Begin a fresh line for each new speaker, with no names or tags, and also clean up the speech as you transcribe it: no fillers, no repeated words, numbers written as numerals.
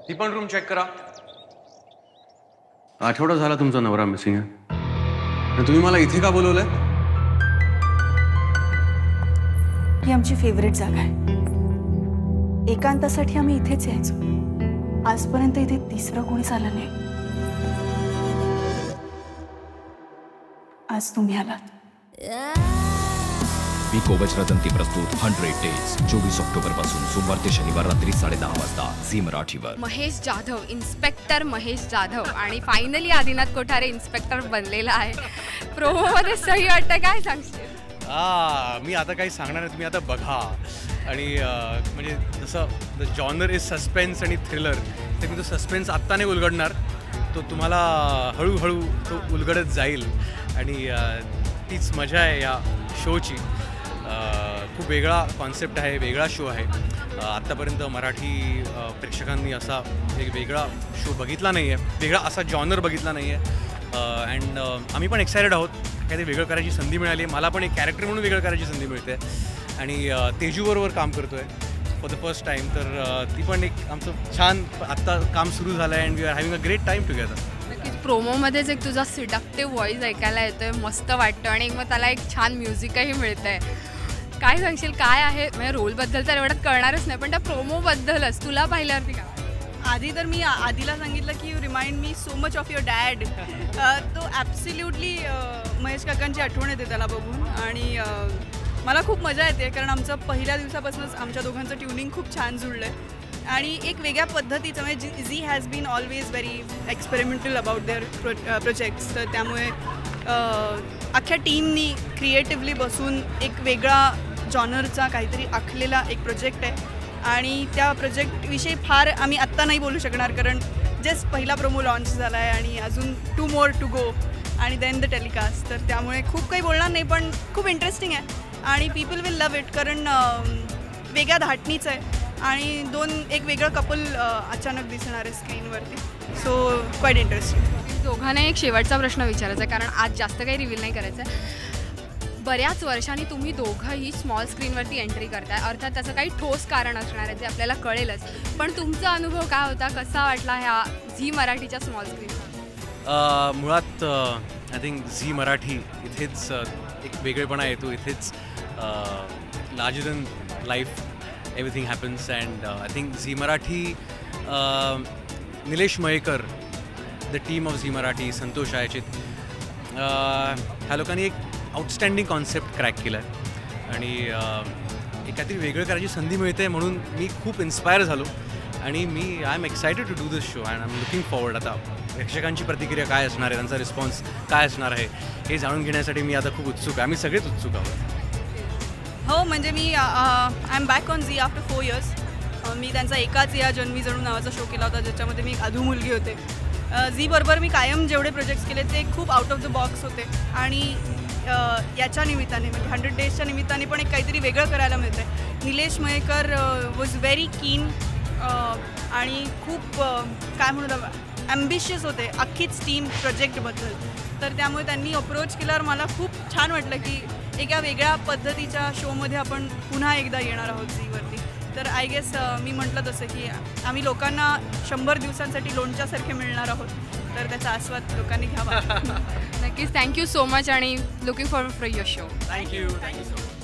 ती पण room check करा.
आठवडा झाला तुमचा नवरा मिसिंग आहे आणि तुम्ही मला इथे का बोलवलंय?
ही आमची फेवरेट जागा आहे. एकांतासाठी आम्ही इथेच यायचो. आजपर्यंत इथे तिसरं कोणीच आलं नाही. आज तुम्ही आलात.
मी कोवच रतंती प्रस्तुत 100 डेज 24 ऑक्टोबर पासून सोमवार ते शनिवार रात्री 10:30 वाजता झी मराठीवर.
महेश जाधव, इन्स्पेक्टर महेश जाधव आणि फायनली आदिनाथ कोठारे इन्स्पेक्टर बनलेला आहे. प्रोमोमध्ये सही वाटतं, काय सांगशील?
मी आता काही सांगणार नाही, तुम्ही आता बघा. आणि म्हणजे जसं द जॉनर इज सस्पेन्स आणि थ्रिलर, तर मी तो सस्पेन्स आत्ता नाही उलगडणार. तो तुम्हाला हळूहळू तो उलगडत जाईल आणि तीच मजा आहे या शोची. खूप वेगळा कॉन्सेप्ट आहे, वेगळा शो आहे. आत्तापर्यंत मराठी प्रेक्षकांनी असा एक वेगळा शो बघितला नाही आहे, वेगळा असा जॉनर बघितला नाही आहे. अँड आम्ही पण एक्सायटेड आहोत. काहीतरी वेगळं करायची संधी मिळाली आहे. मला पण एक कॅरेक्टर म्हणून वेगळं करायची संधी मिळते आणि तेजूबरोबर काम करतो आहे फॉर द फर्स्ट टाईम. तर ती पण एक आमचं छान आत्ता काम सुरू झालं आहे and we are having a great time together.
नक्कीच प्रोमोमध्येच एक तुझा सिडक्टिव्ह व्हॉईस ऐकायला येतोय, मस्त वाटतं आणि मग त्याला एक छान म्युझिकही मिळतंय. काय सांगशील, काय आहे? म्हणजे रोलबद्दल तर एवढं कळणारच नाही, पण त्या प्रोमोबद्दलच तुला पाहिल्यावरती काय?
आधी तर मी आधीला सांगितलं की you remind me so much of your dad. तो ॲब्सल्युटली महेश काकांची आठवण येते त्याला बघून आणि मला खूप मजा येते कारण आमचं पहिल्या दिवसापासूनच आमच्या दोघांचं ट्युनिंग खूप छान जुळलं आहे आणि एक वेगळ्या पद्धतीचं म्हणजे Zee has been always very experimental about their projects. तर त्यामुळे अख्ख्या टीमनी क्रिएटिव्हली बसून एक वेगळा जॉनरचा काहीतरी आखलेला एक प्रोजेक्ट आहे आणि त्या प्रोजेक्टविषयी फार आम्ही आत्ता नाही बोलू शकणार कारण जस्ट पहिला प्रोमो लॉन्च झाला आहे आणि अजून 2 more टू गो आणि देन द टेलिकास्ट. तर त्यामुळे खूप काही बोलणार नाही, पण खूप इंटरेस्टिंग आहे आणि पीपल विल लव इट कारण वेगळ्या धाटणीचं आहे आणि एक वेगळं कपल अचानक दिसणार आहे स्क्रीनवरती. So quiet interesting.
दोघांना एक शेवटचा प्रश्न विचारायचा आहे कारण आज जास्त काही रिव्हील नाही करायचं आहे. बऱ्याच वर्षांनी तुम्ही दोघंही स्मॉल स्क्रीनवरती एंट्री करताय, अर्थात त्याचं काही ठोस कारण असणार आहे जे आपल्याला कळेलच, पण तुमचा अनुभव काय होता, कसा वाटला ह्या झी मराठीच्या स्मॉल स्क्रीनवर?
मुळात आय थिंक झी मराठी इथेच एक वेगळेपणा येतो, इथेच larger than life everything happens. And I think Zee Marathi, Nilesh Mayekar, the team of Zee Marathi, Santosh Ayachit, ह्या लोकांनी एक आउटस्टँडिंग कॉन्सेप्ट क्रॅक केला आहे आणि काहीतरी वेगळं करायची संधी मिळते म्हणून मी खूप इन्स्पायर झालो आणि I am excited to do this show and I am looking forward. आता प्रेक्षकांची प्रतिक्रिया काय असणार आहे, त्यांचा रिस्पॉन्स काय असणार आहे हे जाणून घेण्यासाठी मी आता खूप उत्सुक आहे. आम्ही सगळेच उत्सुक आहोत.
हो, म्हणजे मी I am back on Zee after 4 years. मी त्यांचा एकाच या जन्मी जणू नावाचा शो केला होता ज्याच्यामध्ये मी एक अधू मुलगी होते. झी बरोबर मी कायम जेवढे प्रोजेक्ट्स केले ते खूप आउट ऑफ द बॉक्स होते आणि याच्या निमित्ताने म्हणजे 100 डेजच्या निमित्ताने पण एक काहीतरी वेगळं करायला मिळतं आहे. निलेश मयेकर वॉज व्हेरी कीन आणि खूप काय म्हणू ॲम्बिशियस होते अख्खीच टीम प्रोजेक्टबद्दल. तर त्यामुळे त्यांनी अप्रोच केल्यावर मला खूप छान वाटलं की एका वेगळ्या पद्धतीच्या शोमध्ये आपण पुन्हा एकदा येणार आहोत झीवरती. तर आय गेस मी म्हटलं तसं की आम्ही लोकांना 100 दिवसांसाठी लोणच्यासारखे मिळणार आहोत, तर त्याचा आस्वाद लोकांनी घ्यावा.
नक्कीच. थँक्यू सो मच आणि looking forward for your show.
Thank you so much.